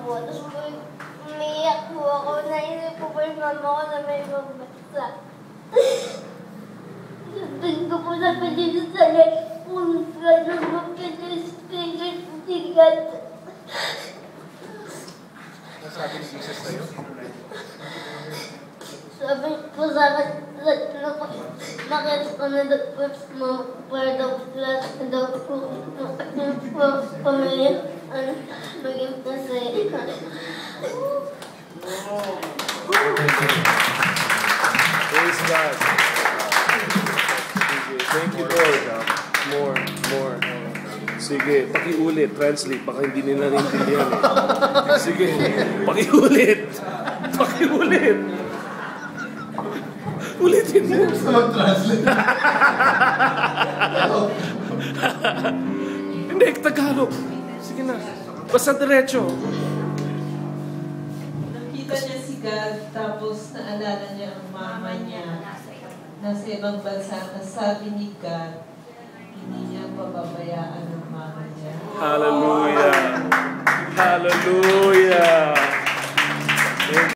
po. Tapos po, umiyak po ako. Naisip ko po yung mama ko na may magbasa. Sabihin ko po sa pagdito sa punta ng magkakasigat. Nasabi ni Jesus sa'yo? Sabi po sa akin, makita ko na daw po para daw class na daw po pamilya, maging masaya. Praise God. Thank you, Lord. More. Sige, pakiulit. Translate. Baka hindi nila naintindihan eh. Sige, pakiulit. Ulitin mo. Gusto mag-translate. Hindi, Tagalog. Sige na. Basta diretso. Nakita niya si God, tapos naalala niya ang mama niya nasa ibang bansa. Sabi ni God, hindi niya pababayaan ang mama niya. Hallelujah.